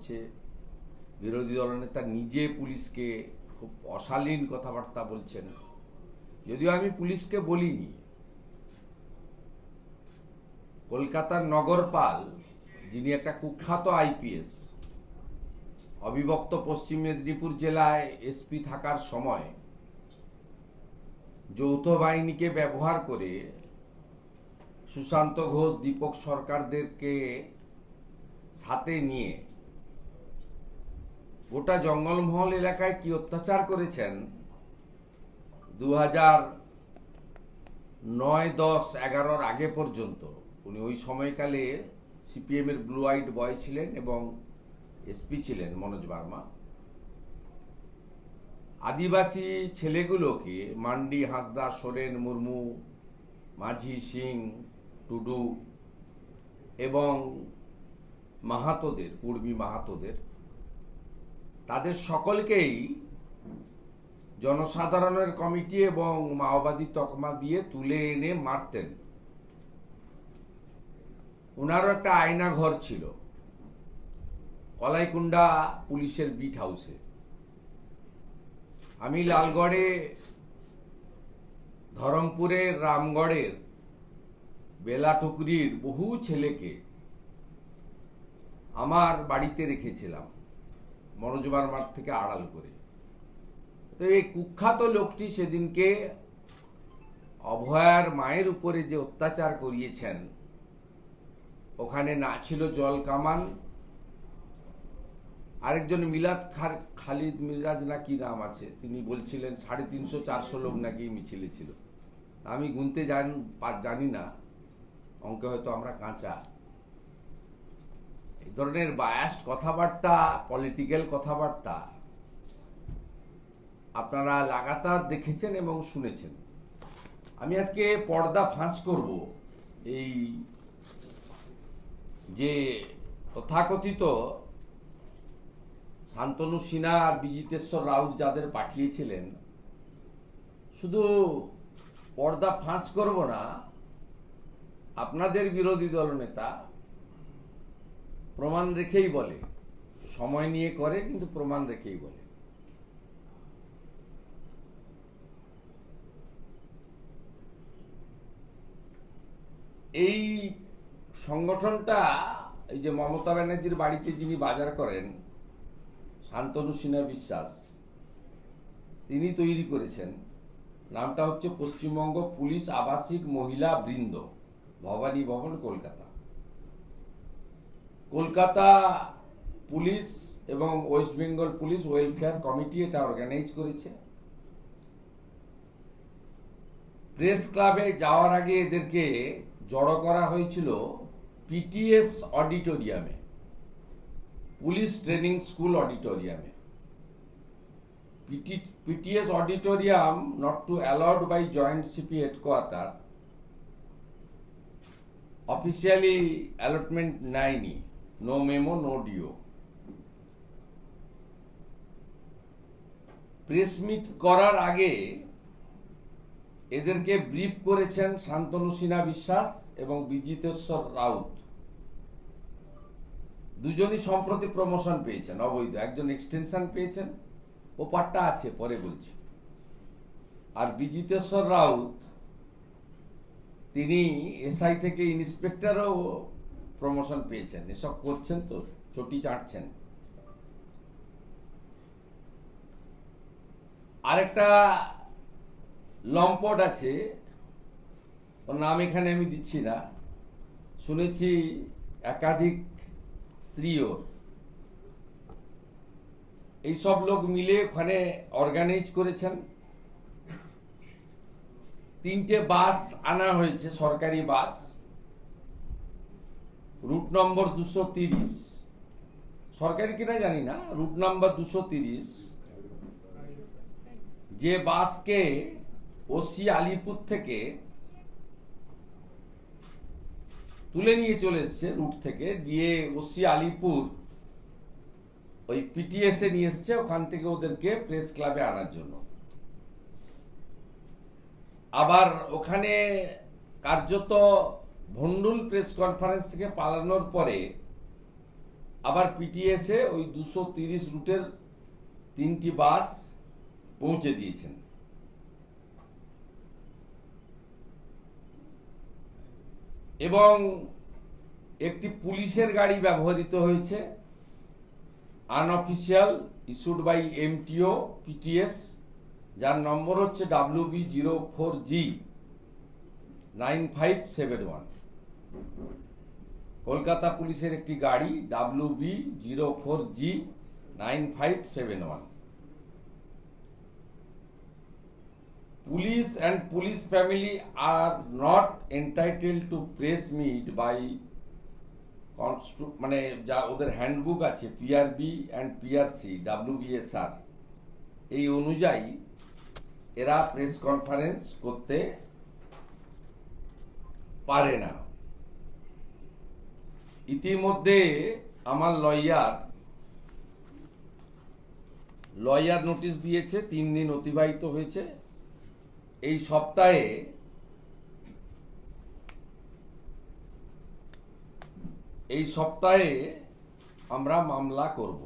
হচ্ছে, বিরোধী দলনেতা নিজে পুলিশকে খুব অশালীন কথাবার্তা বলছেন। যদিও আমি পুলিশকে বলিনি, কলকাতার নগরপাল, যিনি একটা কুখ্যাত আইপিএস, অবিভক্ত পশ্চিম মেদিনীপুর জেলায় এসপি থাকার সময় যৌথ বাহিনীকে ব্যবহার করে সুশান্ত ঘোষ, দীপক সরকারদেরকে সাথে নিয়ে গোটা জঙ্গলমহল এলাকায় কি অত্যাচার করেছেন 2009-10-11 আগে পর্যন্ত। উনি ওই সময়কালে সিপিএম এর ব্লু আইড বয় ছিলেন এবং এসপি ছিলেন মনোজ বার্মা। আদিবাসী ছেলেগুলোকে মান্ডি, হাঁসদা, সোরেন, মুর্মু, মাঝি, সিং, টুডু এবং মাহাতোদের, কুর্মী মাহাতোদের, তাদের সকলকেই জনসাধারণের কমিটি এবং মাওবাদী তকমা দিয়ে তুলে এনে মারতেন। ওনারও একটা আয়না ঘর ছিল কলাইকুণ্ডা পুলিশের বিট হাউসে। আমি লালগড়ে, ধরমপুরের, রামগড়ের, বেলাটুকুরির বহু ছেলেকে আমার বাড়িতে রেখেছিলাম মনোজ বার্মার থেকে আড়াল করে। তো এই কুখ্যাত লোকটি সেদিনকে অভয়ার মায়ের উপরে যে অত্যাচার করিয়েছেন, ওখানে না ছিল জল কামান, আরেকজন মিলাদ খালিদ মিরাজ না কি নাম আছে, তিনি বলছিলেন 350-400 লোক নাকি মিছিলে ছিল। আমি গুনতে জানি না, অঙ্কে হয়তো আমরা কাঁচা। এই ধরনের বায়াস্ড কথাবার্তা, পলিটিক্যাল কথাবার্তা আপনারা লাগাতার দেখেছেন এবং শুনেছেন। আমি আজকে পর্দা ফাঁস করব এই যে তথাকথিত শান্তনু সিনহা আর বিজিতেশ্বর রাউত যাদের পাঠিয়েছিলেন, শুধু পর্দা ফাঁস করব না, আপনাদের বিরোধী দলনেতা প্রমাণ রেখেই বলে, সময় নিয়ে করে কিন্তু প্রমাণ রেখেই বলে। এই সংগঠনটা, এই যে মমতা ব্যানার্জির বাড়িতে যিনি বাজার করেন, শান্তনু সিনহা বিশ্বাস, তিনি তৈরি করেছেন। নামটা হচ্ছে পশ্চিমবঙ্গ পুলিশ আবাসিক মহিলা বৃন্দ, ভবানী ভবন, কলকাতা। কলকাতা পুলিশ এবং West Bengal police welfare committee এটা অর্গানাইজ করেছে। প্রেস ক্লাবে যাওয়ার আগে এদেরকে জড়ো করা হয়েছিল পিটিএস অডিটোরিয়ামে, পুলিশ ট্রেনিং স্কুল অডিটোরিয়ামে। PTS auditorium not to allowed by Joint CP headquarter, officially allotment 9, no memo, no DO. Press meet করার আগে এদেরকে ব্রিফ করেছেন শান্তনু সিনহা বিশ্বাস এবং বিজিতেশ্বর রাউত। দুজনই সম্প্রতি প্রমোশন পেয়েছেন অবৈধ, একজন এক্সটেনশন পেয়েছেন, ও পাট্টা আছে পরে বলছি। আর বিজিতেশ্বর রাউত, তিনি এসআই থেকে ইন্সপেক্টরও প্রমোশন পেয়েছেন। এসব করছেন তো, চটি চাটছেন। আরেকটা লম্পট আছে, ওর নাম এখানে আমি দিচ্ছি না, শুনেছি একাধিক স্ত্রী ওর। এইসব লোক মিলে ওখানে অর্গানাইজ করেছেন। 3টে বাস আনা হয়েছে, সরকারি বাস, রুট নম্বর 230, সরকারি কিনা জানি না, রুট নাম্বার 230, যে বাসকে ওসি আলিপুর থেকে তুলে নিয়ে চলে এসছে রুট থেকে, দিয়ে ওসি আলিপুর ওই পিটিএস এ নিয়ে এসছে, ওখান থেকে ওদেরকে প্রেস ক্লাবে আনার জন্য। আবার ওখানে কার্যত ভন্ডুল প্রেস কনফারেন্স থেকে পালানোর পরে আবার পিটিএসে ওই 230 রুটের 3টি বাস পৌঁছে দিয়েছেন। এবং একটি পুলিশের গাড়ি ব্যবহৃত হয়েছে, unofficial, issued by MTO PTS, যার নম্বর হচ্ছে WB04G9571। কলকাতা পুলিশের একটি গাড়ি WB04G9571। Police and police family are not entitled to press meet by মানে যা ওদের হ্যান্ডবুক আছে পিআরবি অ্যান্ড পিআরসি WBSR, এই অনুযায়ী এরা প্রেস কনফারেন্স করতে পারে না। ইতিমধ্যে আমার লয়ার নোটিশ দিয়েছে, 3 দিন অতিবাহিত হয়েছে। এই সপ্তাহে আমরা মামলা করব,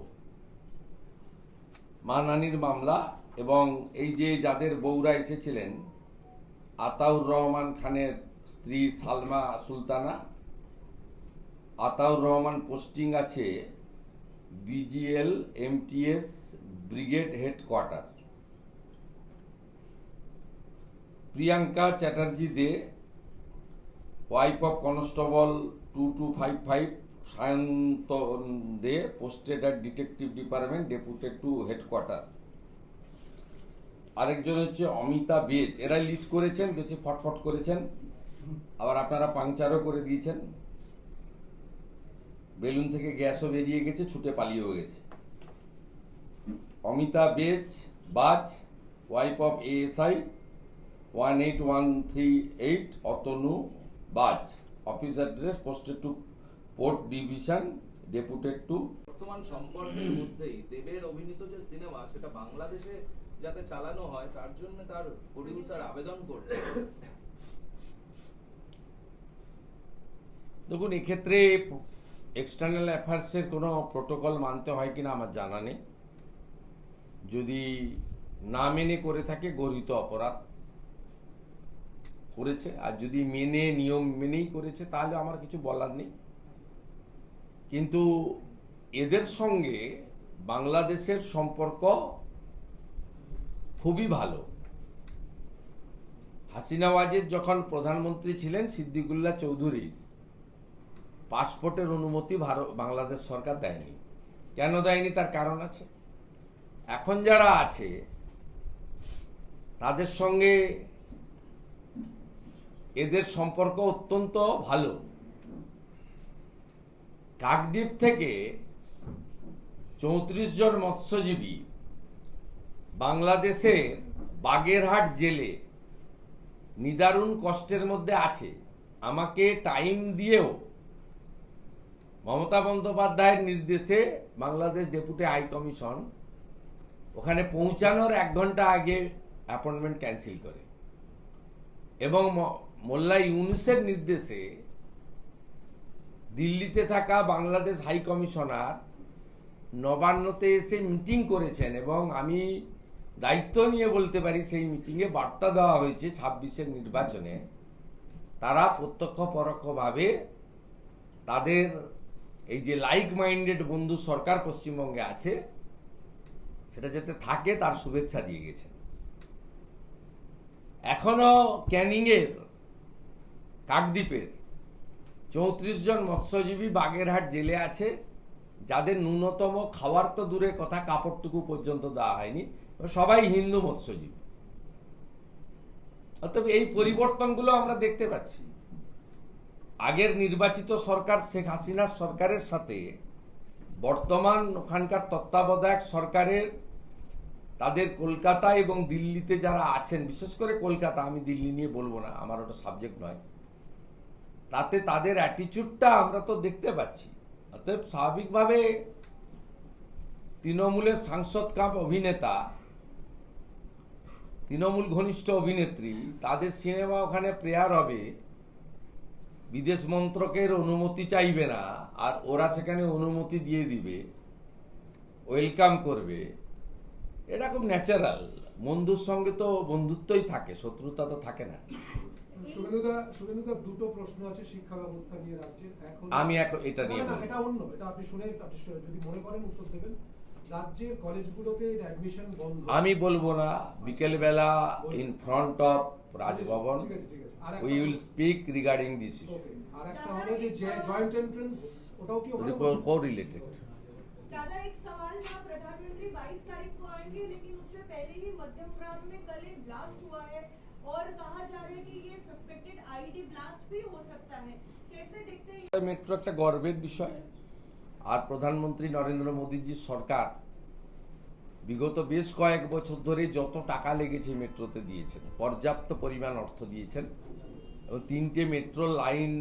মানহানির মামলা। এবং এই যে যাদের বউরা এসেছিলেন, আতাউর রহমান খানের স্ত্রী সালমা সুলতানা, আতাউর রহমান পোস্টিং আছে BGL MTS brigade headquarter. Priyanka Chatterjee De, wife of constable 2255 Sayanta De, posted at detective department, deputed to headquarter. আরেকজন হচ্ছে অমিতা বেজ, এরা লিড করেছেন, বেশি ফটফট করেছেন, আবার আপনারা পাংচারও করে দিয়েছেন। বেলুন থেকে গ্যাসও বেরিয়ে গেছে, ছুটে পালিয়েও গেছে। অমিতা বাজ, wife of ASI 18138 Atanu Baj, office address, posted to port division, deputed to. বর্তমান সম্পর্কের মধ্যেই দেবের অভিনীত যে সিনেমা, সেটা বাংলাদেশে যাতে চালানো হয় তার জন্য তার প্রোডিউসার আবেদন করছে। দেখুন, এক্ষেত্রে এক্সটার্নাল অ্যাফেয়ার্সের কোনো প্রোটোকল মানতে হয় কিনা আমার জানা নেই। যদি না মেনে করে থাকে, গর্হিত অপরাধ করেছে। আর যদি নিয়ম মেনেই করেছে, তাহলে আমার কিছু বলার নেই। কিন্তু এদের সঙ্গে বাংলাদেশের সম্পর্ক খুবই ভালো। হাসিনা ওয়াজেদ যখন প্রধানমন্ত্রী ছিলেন, সিদ্দিকুল্লাহ চৌধুরী পাসপোর্টের অনুমতি বাংলাদেশ সরকার দেয়নি। কেন দেয়নি তার কারণ আছে। এখন যারা আছে তাদের সঙ্গে এদের সম্পর্ক অত্যন্ত ভালো। কাকদ্বীপ থেকে 34 জন মৎস্যজীবী বাংলাদেশের বাগেরহাট জেলে নিদারুণ কষ্টের মধ্যে আছে। আমাকে টাইম দিয়েও মমতা বন্দ্যোপাধ্যায়ের নির্দেশে বাংলাদেশ ডেপুটি হাই কমিশন ওখানে পৌঁছানোর 1 ঘন্টা আগে অ্যাপয়েন্টমেন্ট ক্যান্সেল করে, এবং মোল্লা ইউনুসের নির্দেশে দিল্লিতে থাকা বাংলাদেশ হাই কমিশনার নবান্নতে এসে মিটিং করেছেন। এবং আমি দায়িত্ব নিয়ে বলতে পারি, সেই মিটিংয়ে বার্তা দেওয়া হয়েছে 26-এর নির্বাচনে তারা প্রত্যক্ষ পরোক্ষভাবে তাদের এই যে লাইক মাইন্ডেড বন্ধু সরকার পশ্চিমবঙ্গে আছে, সেটা যাতে থাকে তার শুভেচ্ছা দিয়ে গেছে। এখনো ক্যানিংয়ের কাকদ্বীপের 34 জন মৎস্যজীবী বাগেরহাট জেলে আছে, যাদের ন্যূনতম খাওয়ার তো দূরের কথা, কাপড়টুকু পর্যন্ত দেওয়া হয়নি। সবাই হিন্দু মৎস্যজীবী। অতএব এই পরিবর্তনগুলো আমরা দেখতে পাচ্ছি। আগের নির্বাচিত সরকার শেখ হাসিনার সরকারের সাথে বর্তমান ওখানকার তত্ত্বাবধায়ক সরকারের, তাদের কলকাতা এবং দিল্লিতে যারা আছেন, বিশেষ করে কলকাতা, আমি দিল্লি নিয়ে বলবো না, আমার ওটা সাবজেক্ট নয়, তাতে তাদের অ্যাটিচিউডটা আমরা তো দেখতে পাচ্ছি। অতএব স্বাভাবিকভাবে তৃণমূলের সাংসদ কাম অভিনেতা, তৃণমূল ঘনিষ্ঠ অভিনেত্রী, তাদের সিনেমা ওখানে প্রেয়ার হবে, বিদেশ মন্ত্রকের অনুমতি চাইবে না আর ওরা সেখানে অনুমতি দিয়ে দিবে, ওয়েলকাম করবে, এটা খুব ন্যাচারাল। বন্ধুর সঙ্গে তো বন্ধুত্বই থাকে, শত্রুতা তো থাকে না। শুভেন্দুদা দুটো প্রশ্ন আছে শিক্ষা ব্যবস্থা নিয়ে রাজ্যের। এখন আমি এখন এটা নিয়ে বলবো। এটা অন্য, এটা আপনি যদি মনে করেন উত্তর দেবেন। রাজ্যের কলেজগুলোতে অ্যাডমিশন বন্ধ। আমি বলবো না, বিকেলবেলা ইন ফ্রন্ট অফ রাজভবন ঠিক আছে। We will speak regarding this issue. আর একটা হলো যে জয়েন্ট এন্ট্রান্স, ওটাও কি ওখানে কোরিলেটেড। दादा एक सवाल था, प्रधानमंत्री 22 तारीख को आएंगे लेकिन उससे पहले ही मध्यमग्राम में कल एक ब्लास्ट हुआ है और कहा जा रहा है कि ये सस्पेक्टेड आईडी ब्लास्ट भी हो सकता है, कैसे देखते हैं? মেট্রো একটা গর্বের বিষয়। আর প্রধানমন্ত্রী নরেন্দ্র মোদীজির সরকার বিগত বেশ কয়েক বছর ধরে যত টাকা লেগেছে মেট্রোতে দিয়েছেন, পর্যাপ্ত পরিমাণ অর্থ দিয়েছেন এবং 3টে মেট্রো লাইন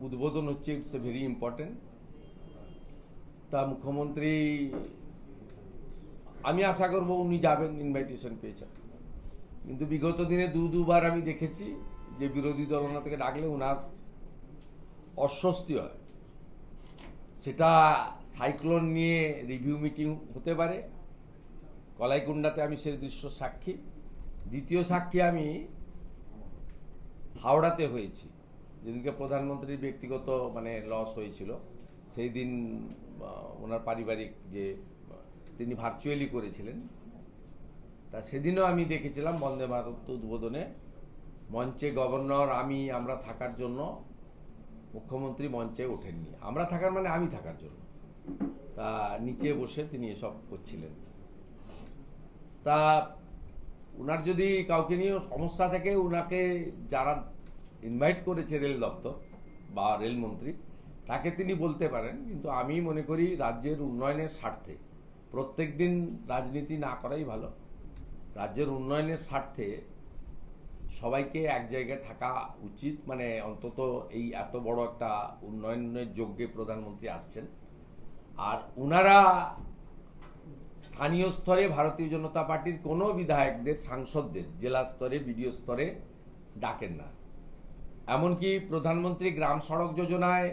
উদ্বোধন হচ্ছে, ইটস এ ভেরি ইম্পর্টেন্ট। তা মুখ্যমন্ত্রী, আমি আশা করব উনি যাবেন, ইনভাইটেশন পেয়েছেন। কিন্তু বিগত দিনে দুবার আমি দেখেছি যে বিরোধী দল ওনা থেকে ডাকলে ওনার অস্বস্তি হয়। সেটা সাইক্লোন নিয়ে রিভিউ মিটিং হতে পারে, কলাইকুণ্ডাতে আমি সেই দৃশ্য সাক্ষী। দ্বিতীয় সাক্ষী আমি হাওড়াতে হয়েছি, যেদিনকে প্রধানমন্ত্রীর ব্যক্তিগত লস হয়েছিল, সেই দিন ওনার পারিবারিক যে তিনি ভার্চুয়ালি করেছিলেন, তা সেদিনও আমি দেখেছিলাম বন্দে ভারত উদ্বোধনে মঞ্চে গভর্নর আমরা থাকার জন্য মুখ্যমন্ত্রী মঞ্চে ওঠেননি। আমরা থাকার মানে আমি থাকার জন্য, তা নিচে বসে তিনি এসব করছিলেন। তা ওনার যদি কাউকে নিয়ে সমস্যা থাকে, ওনাকে যারা ইনভাইট করেছে রেল দপ্তর বা রেলমন্ত্রী, তাকে তিনি বলতে পারেন। কিন্তু আমি মনে করি রাজ্যের উন্নয়নের স্বার্থে প্রত্যেক দিন রাজনীতি না করাই ভালো। রাজ্যের উন্নয়নের স্বার্থে সবাইকে এক জায়গায় থাকা উচিত। অন্তত এই এত বড় একটা উন্নয়নের যজ্ঞে প্রধানমন্ত্রী আসছেন, আর ওনারা স্থানীয় স্তরে ভারতীয় জনতা পার্টির কোনো বিধায়কদের, সাংসদদের জেলা স্তরে, বিডিও স্তরে ডাকেন না। এমনকি প্রধানমন্ত্রী গ্রাম সড়ক যোজনায়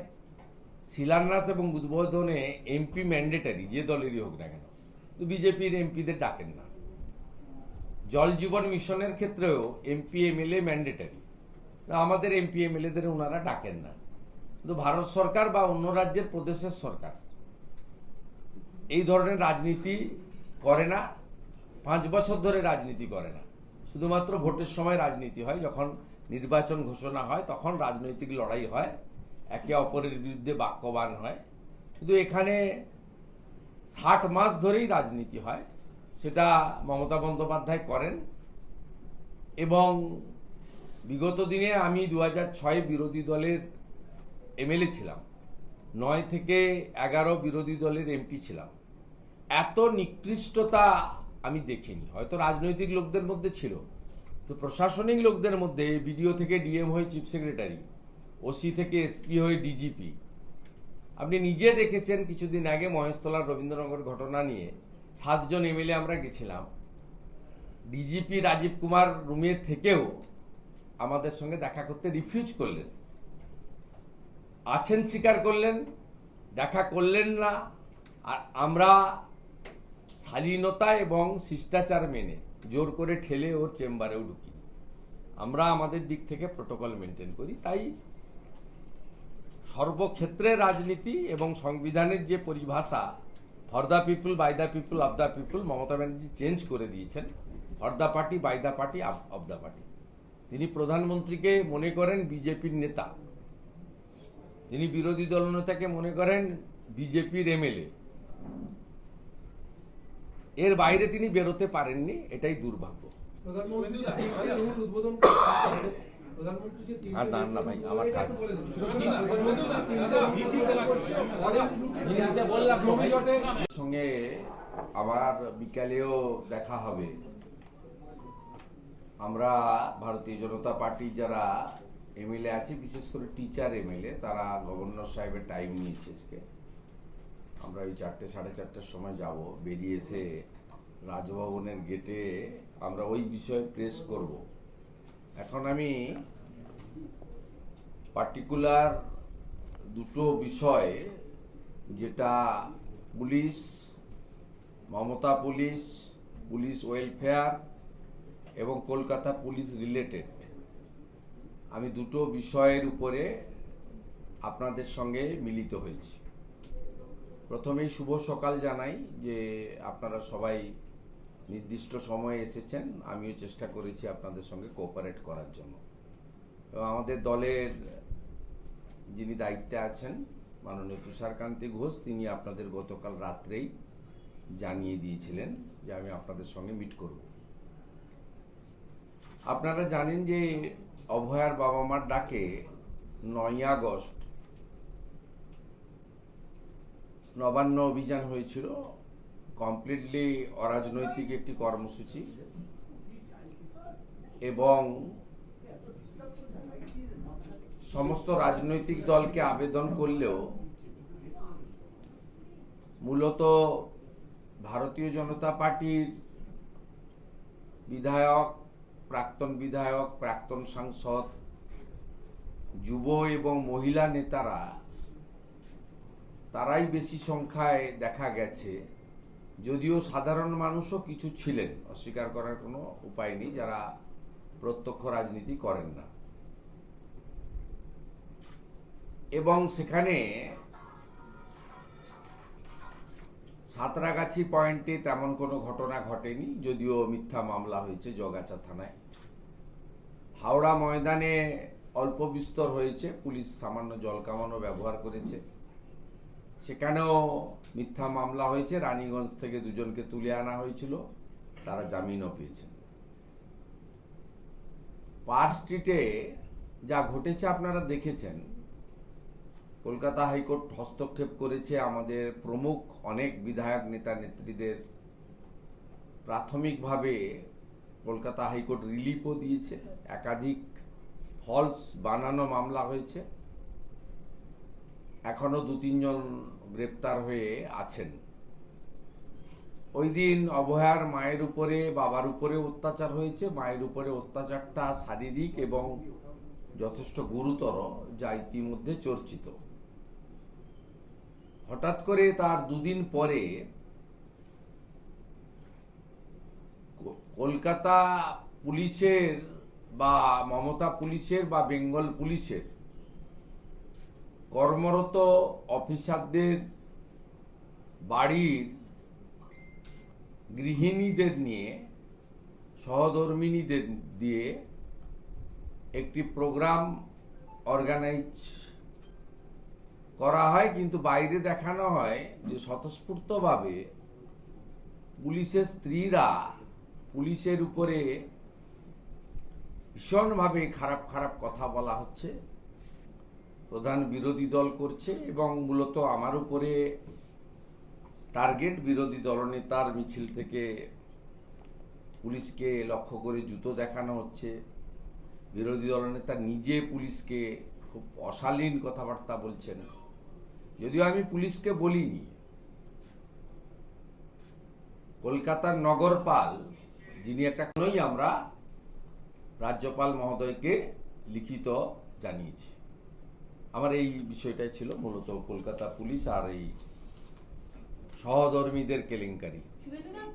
শিলান্যাস এবং উদ্বোধনে এমপি ম্যান্ডেটারি, যে দলেরই হোক না কেন, বিজেপির এমপিদের ডাকেন না। জল জীবন মিশনের ক্ষেত্রেও এমপি এমএলএ ম্যান্ডেটারি, আমাদের এমপি এমএলএদের ওনারা ডাকেন না। কিন্তু ভারত সরকার বা অন্য রাজ্যের প্রদেশের সরকার এই ধরনের রাজনীতি করে না, 5 বছর ধরে রাজনীতি করে না। শুধুমাত্র ভোটের সময় রাজনীতি হয়, যখন নির্বাচন ঘোষণা হয় তখন রাজনৈতিক লড়াই হয়, একে অপরের বিরুদ্ধে বাক্যবান হয়। কিন্তু এখানে 60 মাস ধরেই রাজনীতি হয়, সেটা মমতা বন্দ্যোপাধ্যায় করেন। এবং বিগত দিনে আমি 2006 বিরোধী দলের এমএলএ ছিলাম, 9 থেকে 11 বিরোধী দলের এমপি ছিলাম। এত নিকৃষ্টতা আমি দেখিনি। হয়তো রাজনৈতিক লোকদের মধ্যে ছিল, তো প্রশাসনিক লোকদের মধ্যে বিডিও থেকে ডিএম হয়ে চিফ সেক্রেটারি, ওসি থেকে এসপি হয়ে ডিজিপি, আপনি নিজে দেখেছেন। কিছুদিন আগে মহেশতলার রবীন্দ্রনগর ঘটনা নিয়ে 7 জন এমএলএ আমরা গেছিলাম, ডিজিপি রাজীব কুমার রুমে থেকেও আমাদের সঙ্গে দেখা করতে রিফিউজ করলেন। আছেন স্বীকার করলেন, দেখা করলেন না। আর আমরা শালীনতা এবং শিষ্টাচার মেনে জোর করে ঠেলে ওর চেম্বারেও ঢুকিনি। আমরা আমাদের দিক থেকে প্রোটোকল মেনটেন করি। তাই সর্বক্ষেত্রে রাজনীতি এবং সংবিধানের যে পরিভাষা, for the people, by the people, of the people, Mamata Banerjee change করে দিয়েছেন। For the party, by the party, of the party. তিনি প্রধানমন্ত্রীকে মনে করেন বিজেপির নেতা, তিনি বিরোধী দলনেতাকে মনে করেন বিজেপির এমএলএ। এর বাইরে তিনি বেরোতে পারেননি, এটাই দুর্ভাগ্য। না ভাই, আমার কাজ সঙ্গে আবার বিকালেও দেখা হবে। আমরা ভারতীয় জনতা পার্টির যারা এমএলএ আছে, বিশেষ করে টিচার এমএলএ, তারা গভর্নর সাহেবের টাইম নিয়েছে আজকে। আমরা ওই 4টে সাড়ে 4টের সময় যাব। বেরিয়ে এসে রাজভবনের গেটে আমরা ওই বিষয়ে প্রেস করব। এখন আমি পার্টিকুলার দুটো বিষয়, যেটা police, Mamata police, police welfare এবং কলকাতা পুলিশ রিলেটেড, আমি দুটো বিষয়ের উপরে আপনাদের সঙ্গে মিলিত হয়েছি। প্রথমেই শুভ সকাল জানাই যে আপনারা সবাই নির্দিষ্ট সময়ে এসেছেন। আমিও চেষ্টা করেছি আপনাদের সঙ্গে কোঅপারেট করার জন্য। এবং আমাদের দলের যিনি দায়িত্বে আছেন মাননীয় তুষারকান্তি ঘোষ, তিনি আপনাদের গতকাল রাত্রেই জানিয়ে দিয়েছিলেন যে আমি আপনাদের সঙ্গে মিট করব। আপনারা জানেন যে অভয়ার বাবা মার ডাকে 9ই আগস্ট নবান্ন অভিযান হয়েছিল, কমপ্লিটলি অরাজনৈতিক একটি কর্মসূচি, এবং সমস্ত রাজনৈতিক দলকে আবেদন করলেও মূলত ভারতীয় জনতা পার্টির বিধায়ক, প্রাক্তন সাংসদ, যুব এবং মহিলা নেতারা, তারাই বেশি সংখ্যায় দেখা গেছে। যদিও সাধারণ মানুষও কিছু ছিলেন, অস্বীকার করার কোনো উপায় নেই, যারা প্রত্যক্ষ রাজনীতি করেন না। এবং সেখানে সাঁতরাগাছি পয়েন্টে তেমন কোনো ঘটনা ঘটেনি, যদিও মিথ্যা মামলা হয়েছে জগাছা থানায়। হাওড়া ময়দানে অল্প বিস্তর হয়েছে, পুলিশ সামান্য জল কামানো ব্যবহার করেছে, সেখানেও মিথ্যা মামলা হয়েছে। রানীগঞ্জ থেকে দুজনকে তুলে আনা হয়েছিল, তারা জামিনও পেয়েছেন। পার্ক স্ট্রিটে যা ঘটেছে আপনারা দেখেছেন। কলকাতা হাইকোর্ট হস্তক্ষেপ করেছে, আমাদের প্রমুখ অনেক বিধায়ক নেতা নেত্রীদের প্রাথমিকভাবে কলকাতা হাইকোর্ট রিলিফও দিয়েছে। একাধিক ফলস বানানো মামলা হয়েছে, এখনো 2-3 জন গ্রেপ্তার হয়ে আছেন। ওই দিন অভয়ার মায়ের উপরে, বাবার উপরে অত্যাচার হয়েছে। মায়ের উপরে অত্যাচারটা শারীরিক এবং যথেষ্ট গুরুতর, যা ইতিমধ্যে চর্চিত। হঠাৎ করে তার 2 দিন পরে কলকাতা পুলিশের বা মমতা পুলিশের বা বেঙ্গল পুলিশের কর্মরত অফিসারদের বাড়ির গৃহিণীদের নিয়ে, সহধর্মিণীদের দিয়ে একটি প্রোগ্রাম অর্গানাইজ করা হয়, কিন্তু বাইরে দেখানো হয় যে স্বতঃস্ফূর্তভাবে পুলিশের স্ত্রীরা পুলিশের উপরে ভীষণভাবে খারাপ খারাপ কথা বলা হচ্ছে, প্রধান বিরোধী দল করছে, এবং মূলত আমার উপরে টার্গেট বিরোধী দলনেতার মিছিল থেকে পুলিশকে লক্ষ্য করে জুতো দেখানো হচ্ছে। বিরোধী দলনেতা নিজে পুলিশকে খুব অশালীন কথাবার্তা বলছেন, যদিও আমি পুলিশকে বলিনি। কলকাতার নগরপাল, যিনি একটা আমরা রাজ্যপাল মহোদয়কে লিখিত জানিয়েছি। আমার এই বিষয়টাই ছিল মূলত কলকাতা পুলিশ আর এই সহধর্মীদের কেলেঙ্কারি।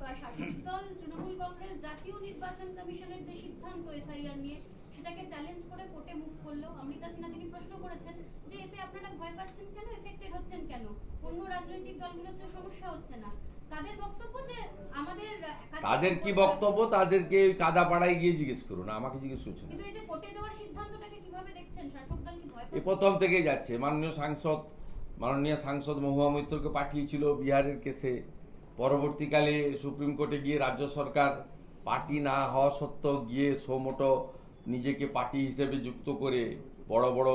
শাসক দল তৃণমূল কংগ্রেস জাতীয় নির্বাচন কমিশনের যে সিদ্ধান্ত এসআইআর নিয়ে, সেটাকে চ্যালেঞ্জ করে কোর্টে মুভ করলো। অমৃতা সিনহা তিনি প্রশ্ন করেছেন যে এতে আপনারা ভয় পাচ্ছেন কেন, এফেক্টেড হচ্ছেন কেন, অন্য রাজনৈতিক দলগুলোর তো সমস্যা হচ্ছে না। তাদের বক্তব্য যে আমাদের, তাদের কি বক্তব্য তাদেরকে কাদাপাড়ায় গিয়ে জিজ্ঞেস করুন, আমাকে জিজ্ঞেস করছেন। কিন্তু এই যে কোর্টে যাওয়ার সিদ্ধান্তটাকে কিভাবে দেখছেন? শাসক দল কি ভয় এ পাচ্ছে? প্রথম থেকেই যাচ্ছে। মাননীয় সাংসদ মহুয়া মৈত্রকে পাঠিয়েছিল বিহারের কেসে, পরবর্তীকালে সুপ্রিম কোর্টে গিয়ে রাজ্য সরকার পার্টি না হওয়া সত্ত্বেও গিয়ে সোমোটো নিজেকে পার্টি হিসেবে যুক্ত করে বড় বড়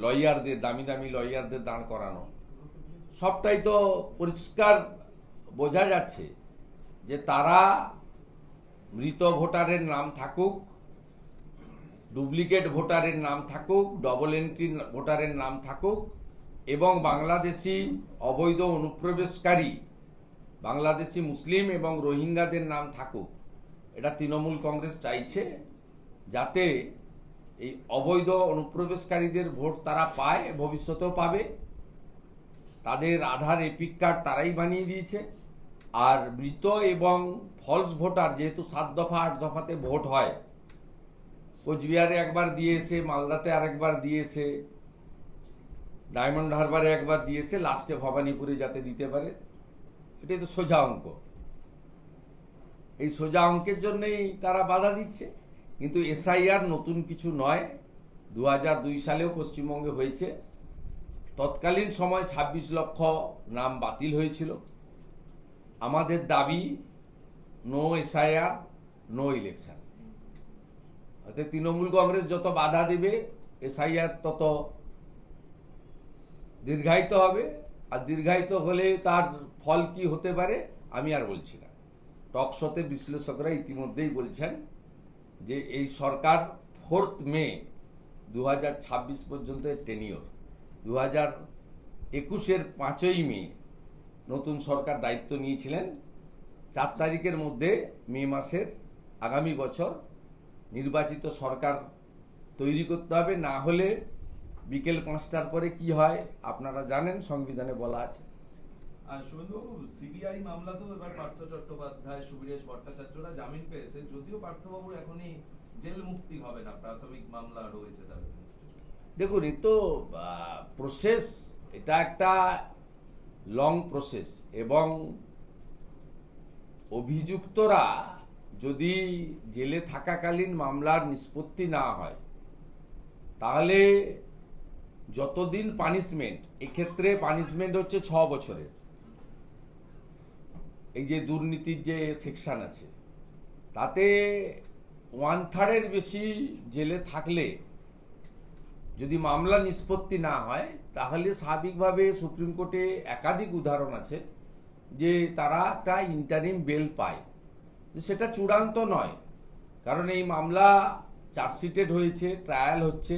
লয়ারদের, দামি দামি লয়ারদের দাঁড় করানো। সবটাই তো পরিষ্কার বোঝা যাচ্ছে যে তারা মৃত ভোটারের নাম থাকুক, ডুপ্লিকেট ভোটারের নাম থাকুক, ডবল এন্ট্রি ভোটারের নাম থাকুক, এবং বাংলাদেশি অবৈধ অনুপ্রবেশকারী বাংলাদেশি মুসলিম এবং রোহিঙ্গাদের নাম থাকুক, এটা তৃণমূল কংগ্রেস চাইছে, যাতে এই অবৈধ অনুপ্রবেশকারীদের ভোট তারা পায়, ভবিষ্যতেও পাবে। তাদের আধার এপিক কার্ড তারাই বানিয়ে দিয়েছে। আর মৃত এবং ফলস ভোটার, যেহেতু 7 দফা 8 দফাতে ভোট হয়, কোচবিহারে একবার দিয়েছে, মালদাতে আরেকবার দিয়েছে, ডায়মন্ড হারবারে একবার দিয়েছে, লাস্টে ভবানীপুরে যাতে দিতে পারে। এটাই তো সোজা অঙ্ক। এই সোজা অঙ্কের জন্যই তারা বাধা দিচ্ছে। কিন্তু এসআইআর নতুন কিছু নয়, 2002 সালেও পশ্চিমবঙ্গে হয়েছে। তৎকালীন সময় 26 লক্ষ নাম বাতিল হয়েছিল। আমাদের দাবি নো এসআইআর, নো ইলেকশন। অর্থাৎ তৃণমূল কংগ্রেস যত বাধা দেবে এসআইআর তত দীর্ঘায়িত হবে। আর দীর্ঘায়িত হলে তার ফল কি হতে পারে আমি আর বলছি না। টক শোতে বিশ্লেষকরা ইতিমধ্যেই বলছেন যে এই সরকার 4 মে 2026 পর্যন্ত টেনিওর, 2021-এর 5ই মে নতুন সরকার দায়িত্ব নিয়েছিলেন। 4 তারিখের মধ্যে মে মাসের আগামী বছর নির্বাচিত সরকার তৈরি করতে হবে। না হলে বিকেল 5টার পরে কি হয় আপনারা জানেন, সংবিধানে বলা আছে। আর শুভেন্দুবাবু, সিবিআই মামলাতেও এবার পার্থ চট্টোপাধ্যায়, সুবীরেশ ভট্টাচার্যরা জামিন পেয়েছে, যদিও পার্থবাবুর এখনই জেল মুক্তি হবে না, প্রাথমিক মামলা রয়েছে তার বিরুদ্ধে। দেখুন, এই তো প্রসেস, এটা একটা লং প্রসেস। এবং অভিযুক্তরা যদি জেলে থাকাকালীন মামলার নিষ্পত্তি না হয়, তাহলে যতদিন পানিশমেন্ট, এক্ষেত্রে পানিশমেন্ট হচ্ছে 6 বছরের। এই যে দুর্নীতির যে সেকশন আছে, তাতে 1/3 বেশি জেলে থাকলে যদি মামলা নিষ্পত্তি না হয়, তাহলে স্বাভাবিকভাবে সুপ্রিম কোর্টে একাধিক উদাহরণ আছে যে তারা একটা ইন্টারিম বেল পায়। সেটা চূড়ান্ত নয়, কারণ এই মামলা চার্জশিটেড হয়েছে, ট্রায়াল হচ্ছে।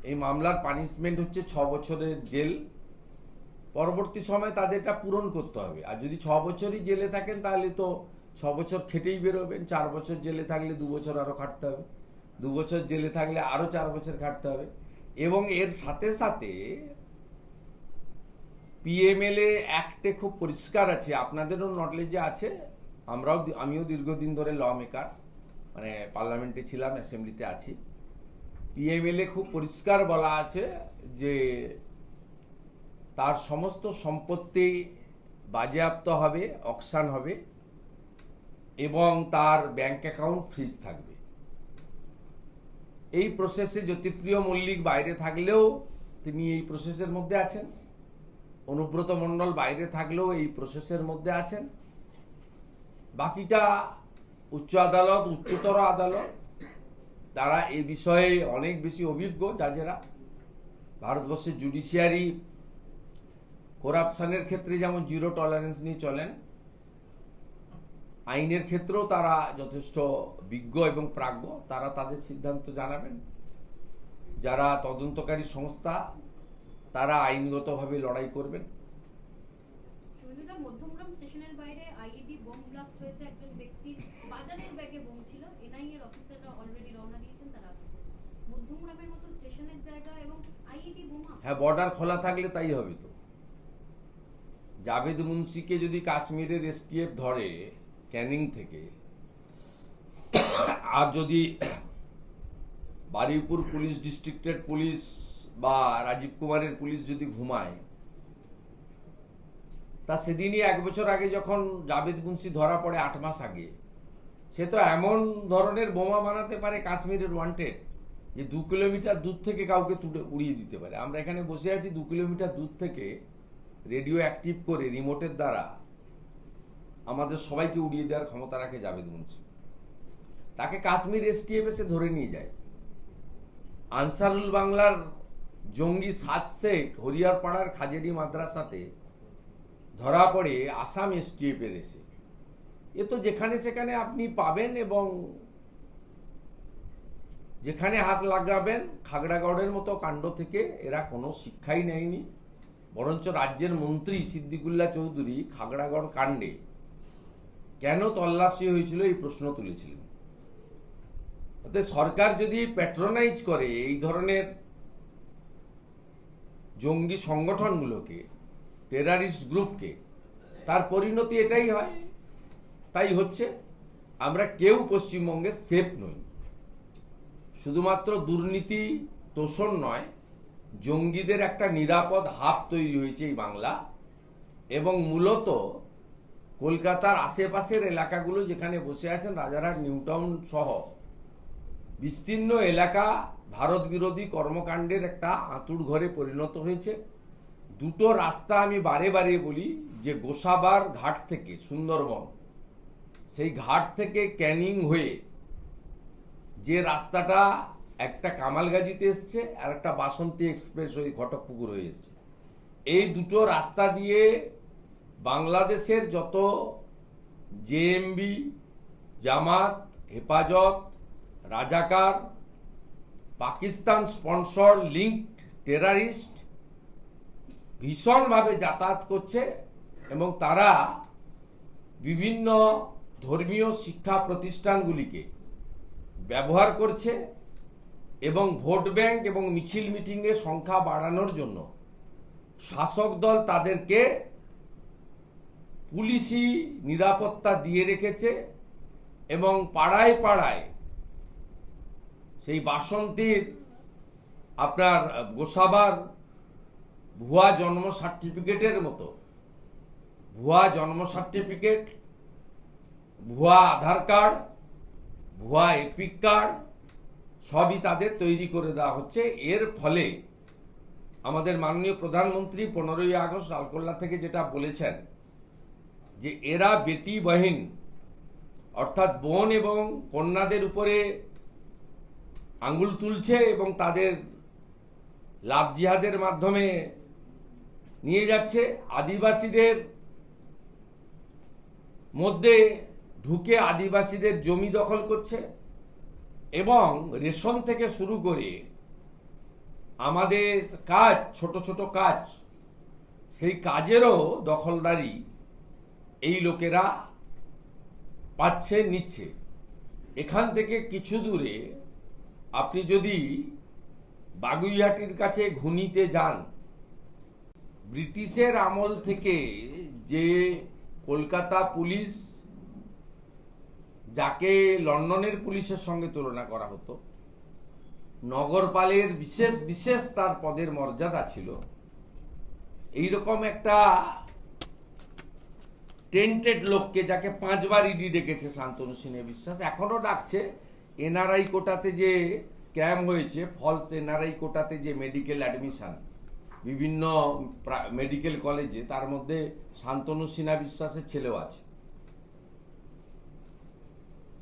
এই মামলার পানিশমেন্ট হচ্ছে 6 বছরের জেল। পরবর্তী সময় তাদেরটা পূরণ করতে হবে। আর যদি 6 বছরই জেলে থাকেন তাহলে তো 6 বছর খেটেই বেরোবেন। 4 বছর জেলে থাকলে 2 বছর আরও খাটতে হবে, 2 বছর জেলে থাকলে আরও 4 বছর খাটতে হবে। এবং এর সাথে সাথে পিএমএলএ অ্যাক্টে খুব পরিষ্কার আছে, আপনাদেরও নলেজে আছে, আমিও দীর্ঘদিন ধরে ল মেকার, মানে পার্লামেন্টে ছিলাম, অ্যাসেম্বলিতে আছি। পিএমএলএ খুব পরিষ্কার বলা আছে যে তার সমস্ত সম্পত্তি বাজেয়াপ্ত হবে, অকশন হবে এবং তার ব্যাংক অ্যাকাউন্ট ফ্রিজ থাকবে। এই প্রসেসে জ্যোতিপ্রিয় মল্লিক বাইরে থাকলেও তিনি এই প্রসেসের মধ্যে আছেন, অনুব্রত মণ্ডল বাইরে থাকলেও এই প্রসেসের মধ্যে আছেন। বাকিটা উচ্চ আদালত, উচ্চতর আদালত, তারা এই বিষয়ে অনেক বেশি অভিজ্ঞ জাজেরা। ভারতবর্ষের জুডিশিয়ারি করাপশনের ক্ষেত্রে যেমন 0 টলারেন্স নিয়ে চলেন, আইনের ক্ষেত্রেও তারা যথেষ্ট বিজ্ঞ এবং প্রাজ্ঞ। তারা তাদের সিদ্ধান্ত জানাবেন। যারা তদন্তকারী সংস্থা, তারা আইনগতভাবে লড়াই করবেন। শুভেন্দুদা, মধ্যমগ্রাম স্টেশনের বাইরে আইইডি বোম ব্লাস্ট হয়েছে, একজন ব্যক্তির বাজারের ব্যাগে বোম ছিল। এনআইএ এর অফিসাররা অলরেডি রওনা দিয়েছেন, তারা আসছে। মধ্যমগ্রামের মতো স্টেশনের জায়গা এবং আইইডি বোমা। হ্যাঁ, বর্ডার খোলা থাকলে তাই হবে। তো জাভেদ মুন্সিকে যদি কাশ্মীরের এসটিএফ ধরে ক্যানিং থেকে, আর যদি বারুইপুর পুলিশ ডিস্ট্রিক্টের পুলিশ বা রাজীব কুমারের পুলিশ যদি ঘুমায়, তা সেদিনই 1 বছর আগে যখন জাভেদ মুন্সি ধরা পড়ে 8 মাস আগে, সে তো এমন ধরনের বোমা বানাতে পারে কাশ্মীরের ওয়ান্টেড, যে 2 কিলোমিটার দূর থেকে কাউকে তুলে উড়িয়ে দিতে পারে। আমরা এখানে বসে আছি, 2 কিলোমিটার দূর থেকে রেডিও অ্যাক্টিভ করে রিমোটের দ্বারা আমাদের সবাইকে উড়িয়ে দেওয়ার ক্ষমতা রাখে জাভেদ মুন্সি। তাকে কাশ্মীর এসটিএফ এসে ধরে নিয়ে যায়। আনসারুল বাংলার জঙ্গি সাদ শেখ হরিয়ারপাড়ার খাজেরি মাদ্রাসাতে ধরা পড়ে আসাম এসটিএফ এর এসে। এ তো যেখানে সেখানে আপনি পাবেন এবং যেখানে হাত লাগাবেন। খাগড়াগড়ের মতো কাণ্ড থেকে এরা কোনো শিক্ষাই নেয়নি, বরঞ্চ রাজ্যের মন্ত্রী সিদ্দিকুল্লাহ চৌধুরী খাগড়াগড় কাণ্ডে কেন তল্লাশি হয়েছিল এই প্রশ্ন তুলেছিলেন। অতএব সরকার যদি প্যাট্রোনাইজ করে এই ধরনের জঙ্গি সংগঠনগুলোকে, টেরারিস্ট গ্রুপকে, তার পরিণতি এটাই হয়। তাই হচ্ছে, আমরা কেউ পশ্চিমবঙ্গে সেফ নই। শুধুমাত্র দুর্নীতি তোষণ নয়, জঙ্গিদের একটা নিরাপদ হাব তৈরি হয়েছে এই বাংলা, এবং মূলত কলকাতার আশেপাশের এলাকাগুলো যেখানে বসে আছেন, রাজারহাট, নিউটাউন সহ বিস্তীর্ণ এলাকা ভারত বিরোধী কর্মকাণ্ডের একটা আঁতুড় ঘরে পরিণত হয়েছে। দুটো রাস্তা আমি বারে বারে বলি, যে গোসাবার ঘাট থেকে সুন্দরবন, সেই ঘাট থেকে ক্যানিং হয়ে যে রাস্তাটা একটা কামালগাজিতে এসছে আর একটা বাসন্তী এক্সপ্রেস ওই ঘটকপুকুর হয়ে এসছে, এই দুটো রাস্তা দিয়ে বাংলাদেশের যত জেএমবি, জামাত, হেফাজত, রাজাকার, পাকিস্তান স্পন্সর লিঙ্কড টেরারিস্ট ভীষণভাবে যাতায়াত করছে, এবং তারা বিভিন্ন ধর্মীয় শিক্ষা প্রতিষ্ঠানগুলিকে ব্যবহার করছে, এবং ভোট ব্যাংক এবং মিছিল মিটিংয়ের সংখ্যা বাড়ানোর জন্য শাসক দল তাদেরকে পুলিশি নিরাপত্তা দিয়ে রেখেছে, এবং পাড়ায় পাড়ায় সেই বাসন্তীর আপনার গোসাবার ভুয়া জন্ম সার্টিফিকেটের মতো ভুয়া জন্ম সার্টিফিকেট, ভুয়া আধার কার্ড, ভুয়া এপিক কার্ড সবই তাদের তৈরি করে দেওয়া হচ্ছে। এর ফলে আমাদের মাননীয় প্রধানমন্ত্রী 15ই আগস্ট লালকেল্লা থেকে যেটা বলেছেন, যে এরা বেটি বহিন অর্থাৎ বোন এবং কন্যাদের উপরে আঙ্গুল তুলছে, এবং তাদের লাভ জিহাদের মাধ্যমে নিয়ে যাচ্ছে, আদিবাসীদের মধ্যে ঢুকে আদিবাসীদের জমি দখল করছে, এবং রেশন থেকে শুরু করে আমাদের কাজ, ছোট ছোট কাজ, সেই কাজেরও দখলদারি এই লোকেরা পাচ্ছে, নিচ্ছে। এখান থেকে কিছু দূরে আপনি যদি বাগুইহাটির কাছে ঘুনিতে যান, ব্রিটিশের আমল থেকে যে কলকাতা পুলিশ, যাকে লন্ডনের পুলিশের সঙ্গে তুলনা করা হতো, নগরপালের বিশেষ বিশেষ তার পদের মর্যাদা ছিল, এইরকম একটা টেন্টেড লোককে, যাকে 5 বার ইডি ডেকেছে শান্তনু সিনহা বিশ্বাস, এখনো ডাকছে। এনআরআই কোটাতে যে স্ক্যাম হয়েছে, ফলস এনআরআই কোটাতে যে মেডিকেল অ্যাডমিশন বিভিন্ন মেডিকেল কলেজে, তার মধ্যে শান্তনু সিনহা বিশ্বাসের ছেলেও আছে।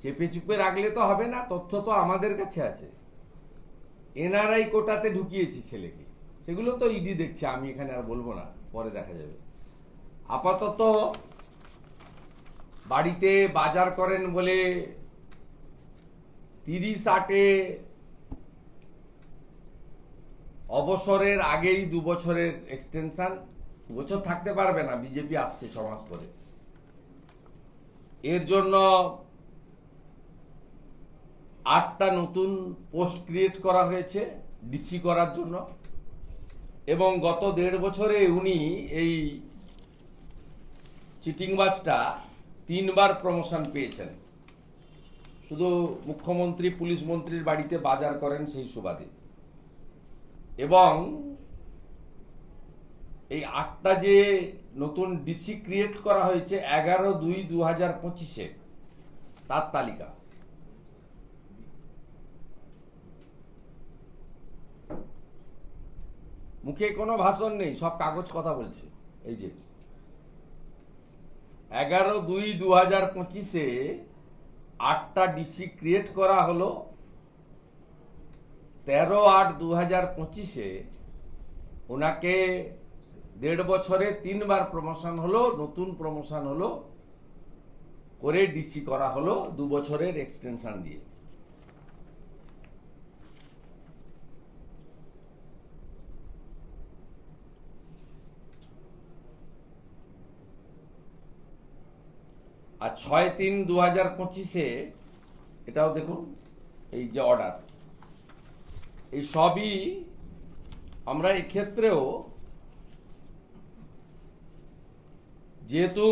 চেপে চুপে রাখলে তো হবে না, তথ্য তো আমাদের কাছে আছে। এনআরআই কোটাতে ঢুকিয়েছি ছেলেকে, সেগুলো তো ইডি দেখছে, আমি এখানে আর বলবো না, পরে দেখা যাবে। আপাতত বাড়িতে বাজার করেন বলে 30-8 অবসরের আগেই 2 বছরের এক্সটেনশন, 2 বছর থাকতে পারবে না, বিজেপি আসছে 6 মাস পরে। এর জন্য 8টা নতুন পোস্ট ক্রিয়েট করা হয়েছে ডিসি করার জন্য, এবং গত 1.5 বছরে উনি এই চিটিংবাজটা 3 বার প্রমোশন পেয়েছেন, শুধু মুখ্যমন্ত্রী পুলিশ মন্ত্রীর বাড়িতে বাজার করেন সেই সুবাদে। এবং এই 8টা যে নতুন ডিসি ক্রিয়েট করা হয়েছে 11/2/2025-এ, তার তালিকা। মুখে কোনো ভাষণ নেই, সব কাগজ কথা বলছে। এই যে 11/2/2025-এ 8টা ডিসি ক্রিয়েট করা হলো, 13/8/2025-এ ওনাকে 1.5 বছরে 3 বার প্রমোশন হলো, নতুন প্রমোশন হলো, করে ডিসি করা হলো 2 বছরের এক্সটেনশন দিয়ে। আর 6/3/2025-এ এটাও দেখুন, এই যে অর্ডার, এই সবই আমরা এক্ষেত্রেও যেহেতু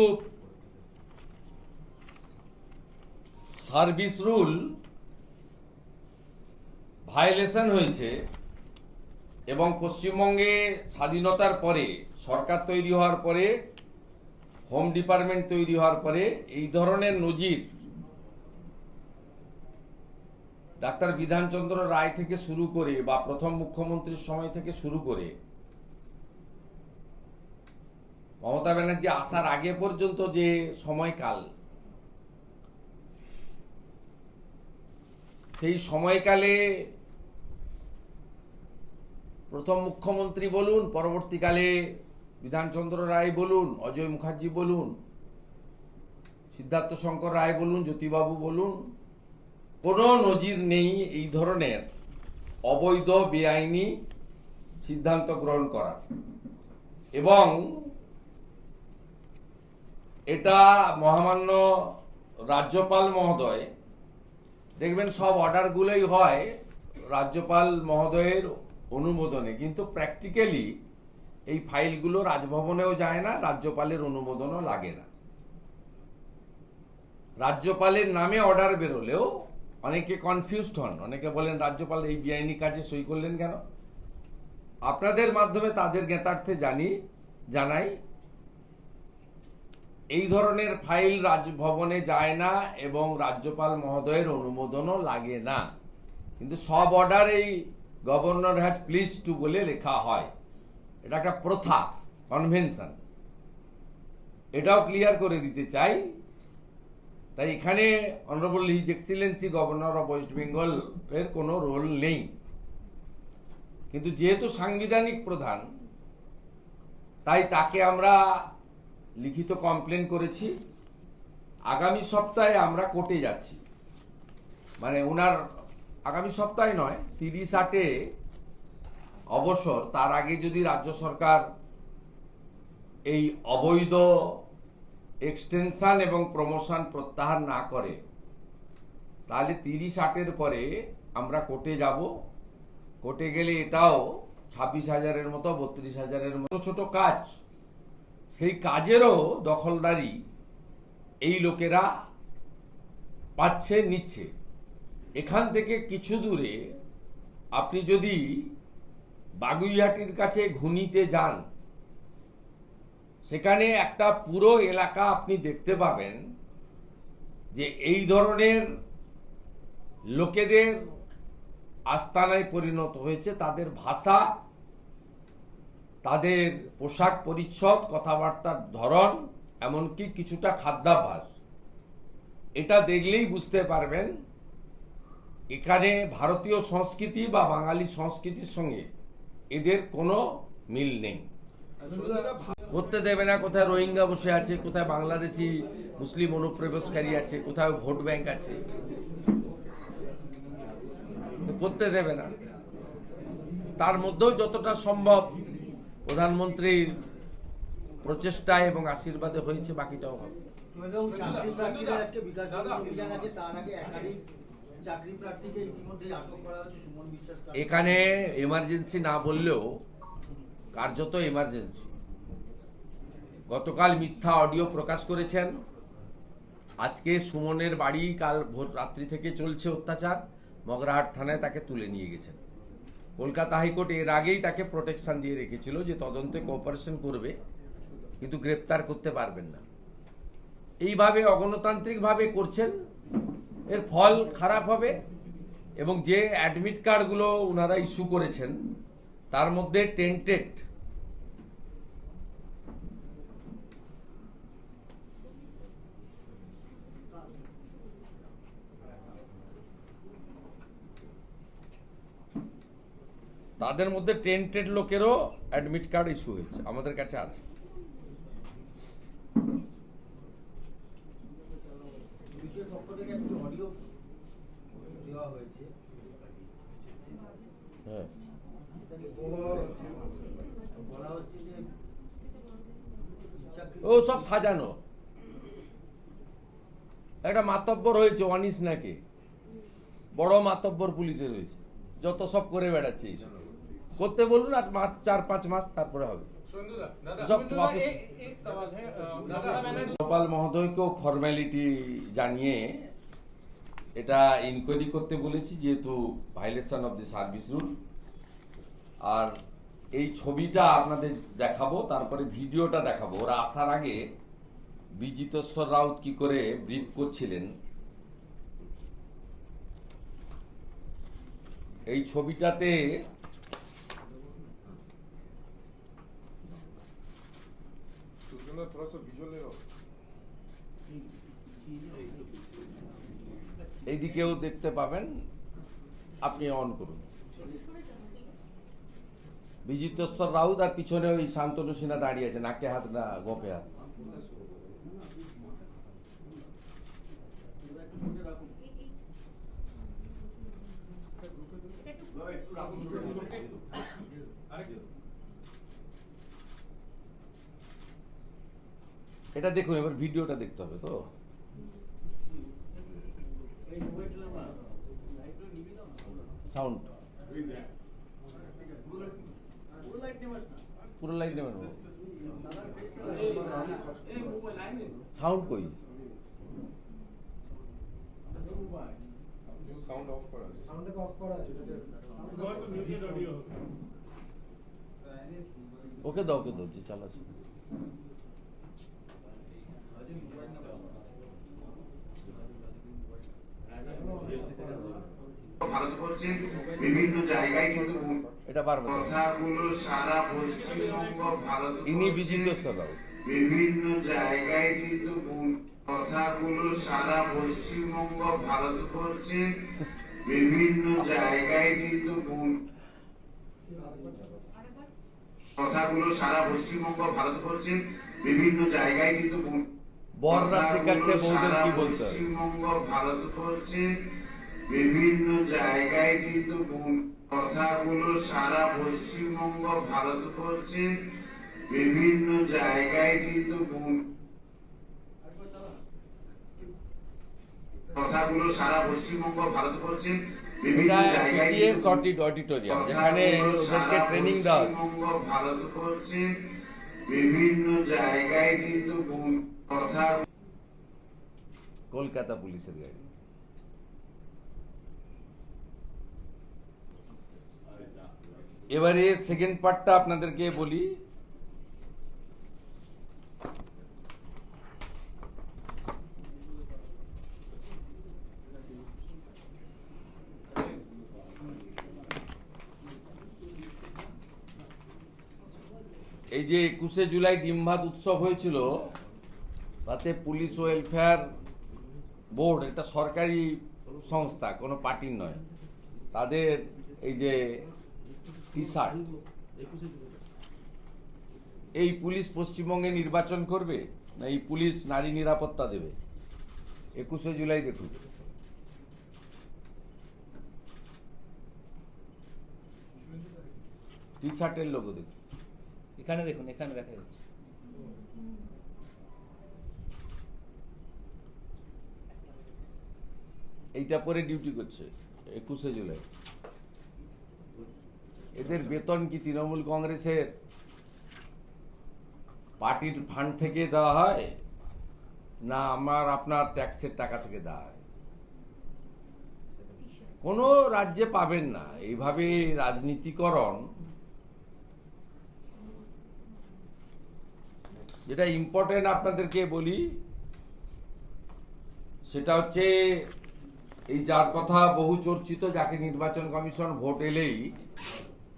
সার্ভিস রুল ভায়োলেশন হয়েছে এবং পশ্চিমবঙ্গে স্বাধীনতার পরে সরকার তৈরি হওয়ার পরে হোম ডিপার্টমেন্ট তৈরি হওয়ার পরে এই ধরনের নজির ডাক্তার বিধানচন্দ্র রায় থেকে শুরু করে বা প্রথম মুখ্যমন্ত্রীর সময় থেকে শুরু করে মমতা ব্যানার্জি আসার আগে পর্যন্ত যে সময়কাল, সেই সময়কালে প্রথম মুখ্যমন্ত্রী বলুন, পরবর্তীকালে বিধানচন্দ্র রায় বলুন, অজয় মুখার্জি বলুন, সিদ্ধার্থ শঙ্কর রায় বলুন, জ্যোতিবাবু বলুন, কোনো নজির নেই এই ধরনের অবৈধ বেআইনি সিদ্ধান্ত গ্রহণ করা। এবং এটা মহামান্য রাজ্যপাল মহোদয়, দেখবেন সব অর্ডারগুলোই হয় রাজ্যপাল মহোদয়ের অনুমোদনে, কিন্তু প্র্যাকটিক্যালি এই ফাইলগুলো রাজভবনেও যায় না, রাজ্যপালের অনুমোদনও লাগে না। রাজ্যপালের নামে অর্ডার বেরোলেও অনেকে কনফিউজড হন, অনেকে বলেন রাজ্যপাল এই বেআইনি কাজে সই করলেন কেন। আপনাদের মাধ্যমে তাদের জ্ঞাতার্থে জানাই এই ধরনের ফাইল রাজভবনে যায় না এবং রাজ্যপাল মহোদয়ের অনুমোদনও লাগে না, কিন্তু সব অর্ডার এই গভর্নর হ্যাজ প্লিজ টু বলে লেখা হয়। এটা একটা প্রথা, কনভেনশন, এটাও ক্লিয়ার করে দিতে চাই। তাই এখানে honourable his excellency governor of West Bengal এর কোনো রোল নেই, কিন্তু যেহেতু সাংবিধানিক প্রধান তাই তাকে আমরা লিখিত কমপ্লেন করেছি। আগামী সপ্তাহে আমরা কোর্টে যাচ্ছি, মানে ওনার আগামী সপ্তাহে নয়, 30/8 অবসর, তার আগে যদি রাজ্য সরকার এই অবৈধ এক্সটেনশন এবং প্রমোশন প্রত্যাহার না করে তাহলে 30/8 পরে আমরা কোর্টে যাব। কোর্টে গেলে এটাও 26,000-এর মতো 32,000-এর মতো ছোট কাজ, সেই কাজেরও দখলদারি এই লোকেরা পাচ্ছে, নিচ্ছে। এখান থেকে কিছু দূরে আপনি যদি বাগুইহাটির কাছে ঘুনিতে যান, সেখানে একটা পুরো এলাকা আপনি দেখতে পাবেন যে এই ধরনের লোকেদের আস্তানায় পরিণত হয়েছে। তাদের ভাষা, তাদের পোশাক পরিচ্ছদ, কথাবার্তার ধরন, এমনকি কিছুটা খাদ্যাভ্যাস, এটা দেখলেই বুঝতে পারবেন এখানে ভারতীয় সংস্কৃতি বা বাঙালি সংস্কৃতির সঙ্গে এদের কোনো মিল নেই। করতে দেবে না, কোথায় রোহিঙ্গা বসে আছে, কোথায় বাংলাদেশি মুসলিম অনুপ্রবেশকারী আছে, কোথায় ভোট ব্যাংক আছে, করতে দেবে না। তার মধ্যেও যতটা সম্ভব প্রধানমন্ত্রীর প্রচেষ্টা এবং আশীর্বাদে হয়েছে, বাকিটাও হবে। এখানে এমার্জেন্সি না বললেও কার্যত এমার্জেন্সি। গতকাল মিথ্যা অডিও প্রকাশ করেছেন, আজকে সুমনের বাড়ি কাল ভোর রাত্রি থেকে চলছে অত্যাচার, মগরাহাট থানায় তাকে তুলে নিয়ে গেছেন। কলকাতা হাইকোর্ট এর আগেই তাকে প্রোটেকশন দিয়ে রেখেছিল যে তদন্তে কোঅপারেশন করবে, কিন্তু গ্রেপ্তার করতে পারবেন না। এইভাবে অগণতান্ত্রিকভাবে করছেন, এর ফল খারাপ হবে। এবং যে অ্যাডমিট কার্ডগুলো ওনারা ইস্যু করেছেন তার মধ্যে টেন্টেড তাদের মধ্যে টেন্টেড লোকেরও অ্যাডমিট কার্ড ইস্যু হয়েছে, আমাদের কাছে আছে। হ্যাঁ, ও সব সাজানো, একটা মাতব্বর হয়েছে অনিস নাকি, বড় মাতব্বর পুলিশে রয়েছে, যত সব করে বেড়াচ্ছে এইসব করতে বলুন, আর 4-5 মাস তারপরে হবে। সব রাজ্যপাল মহোদয়কেও ফর্মালিটি জানিয়ে এটা ইনকোয়ারি করতে বলেছি, যেহেতু violation of the service rule. আর এই ছবিটা আপনাদের দেখাবো, তারপরে ভিডিওটা দেখাবো। ওরা আসার আগে বিজিতেশ্বর রাউত কি করে ব্রিফ করছিলেন, এই ছবিটাতে এইদিকেও দেখতে পাবেন, আপনি অন করুন। বিজিতেশ্বর রাউত আর পিছনে ওই শান্তনু সিনহা দাঁড়িয়ে আছে, নাকে হাত না গোপে হাত। এটা দেখুন, এবার ভিডিওটা দেখতে হবে তো। সাউন্ড পুরো লাইট নেবেন, সাউন্ড কই? সাউন্ডটাকে অফ করা আছে। ওকে দাও, ওকে দাও, যে চালাচ্ছে। ভারতবর্ষের বিভিন্ন জায়গায় কিন্তু এটা বারবার কথাগুলো সারা পশ্চিমবঙ্গ ভারত ইনি বিজিতেশ্বর রাউত। বিভিন্ন জায়গায় কিন্তু কথাগুলো সারা পশ্চিমবঙ্গ ভারতবর্ষের বিভিন্ন জায়গায় কিন্তু কথাগুলো সারা পশ্চিমবঙ্গ ভারতবর্ষের বিভিন্ন জায়গায় কিন্তু বররা শেখাচ্ছে বৌদের কি বলতে হয়। পশ্চিমবঙ্গ ভারতবর্ষের বিভিন্ন জায়গায় কিন্তু কথাগুলো সারা পশ্চিমবঙ্গ ভারতবর্ষের বিভিন্ন জায়গায় কিন্তু কথাগুলো সারা পশ্চিমবঙ্গ ভারতবর্ষের বিভিন্ন এটা জায়গায় পিটিএস অডিটোরিয়াম, যেখানে ওদেরকে ট্রেনিং দেওয়া হচ্ছে। ভারতবর্ষের বিভিন্ন জায়গায় কিন্তু কথা কলকাতা পুলিশের গাড়ি। এবারে সেকেন্ড পার্টটা আপনাদেরকে বলি। এই যে 21শে জুলাই ডিমভাত উৎসব হয়েছিল, তাতে পুলিশ ওয়েলফেয়ার বোর্ড, এটা সরকারি সংস্থা, কোনো পার্টির নয়, তাদের এই যে টি শার্ট, এই পুলিশ পশ্চিমবঙ্গে নির্বাচন করবে না এই পুলিশ নারী নিরাপত্তা দেবে? 21শে জুলাই দেখুন। টি শার্টের লোগো দেখুন, এখানে দেখুন, এখানে দেখা যাচ্ছে। এইটা পরে ডিউটি করছে 21শে জুলাই। এদের বেতন কি তৃণমূল কংগ্রেসের পার্টির ফান্ড থেকে দেওয়া হয়, না আমার আপনার ট্যাক্সের টাকা থেকে দেওয়া হয়? কোনো রাজ্যে পাবেন না এইভাবে রাজনীতিকরণ। যেটা ইম্পর্টেন্ট আপনাদেরকে বলি, সেটা হচ্ছে এই যার কথা বহু চর্চিত, যাকে নির্বাচন কমিশন ভোট এলেই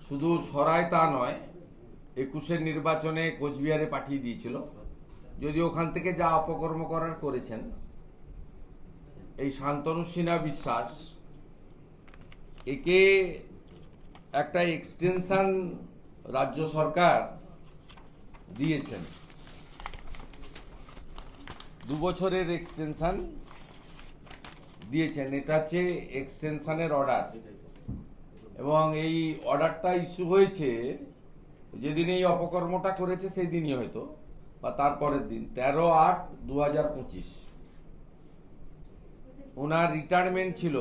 শুধু সরায় তা নয়, 21-এর নির্বাচনে কোচবিহারে পাঠিয়ে দিয়েছিল, যদি ওখান থেকে যা অপকর্ম করার করেছেন। এই শান্তনু সিনহা বিশ্বাস, একে একটা এক্সটেনশন রাজ্য সরকার দিয়েছেন, 2 বছরের এক্সটেনশন দিয়েছেন। এটা হচ্ছে এক্সটেনশনের অর্ডার, এবং এই অর্ডারটা ইস্যু হয়েছে যেদিন এই অপকর্মটা করেছে সেই দিনই হয়তো, বা তারপরের দিন, 13/8/2025। ওনার রিটায়ারমেন্ট ছিল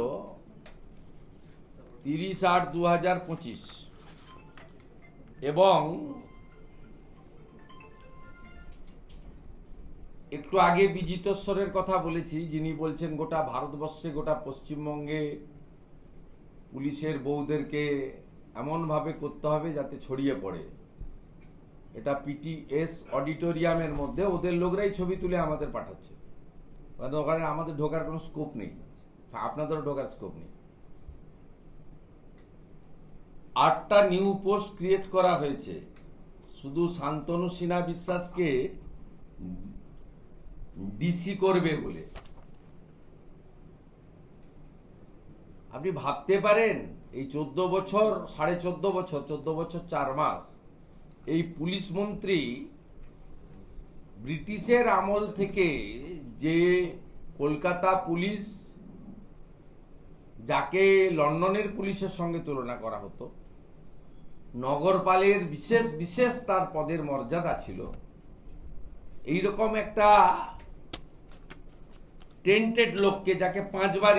30/8/2025 এবং একটু আগে বিজিতেশ্বরের কথা বলেছি, যিনি বলছেন গোটা ভারতবর্ষে, গোটা পশ্চিমবঙ্গে পুলিশের বউদেরকে এমনভাবে করতে হবে যাতে ছড়িয়ে পড়ে। এটা পিটিএস অডিটোরিয়ামের মধ্যে ওদের লোকরাই ছবি তুলে আমাদের পাঠাচ্ছে, মানে ওখানে আমাদের ঢোকার কোনো স্কোপ নেই, আপনাদেরও ঢোকার স্কোপ নেই। 8টা নিউ পোস্ট ক্রিয়েট করা হয়েছে শুধু শান্তনু সিনহা বিশ্বাসকে ডিসি করবে বলে। আপনি ভাবতে পারেন এই 14 বছর, 14.5 বছর, 14 বছর 4 মাস এই পুলিশ মন্ত্রী ব্রিটিশের আমল থেকে যে কলকাতা পুলিশ, যাকে লন্ডনের পুলিশের সঙ্গে তুলনা করা হতো, নগরপালের বিশেষ বিশেষ তার পদের মর্যাদা ছিল, এইরকম একটা টেন্টেড লোককে, যাকে 5 বার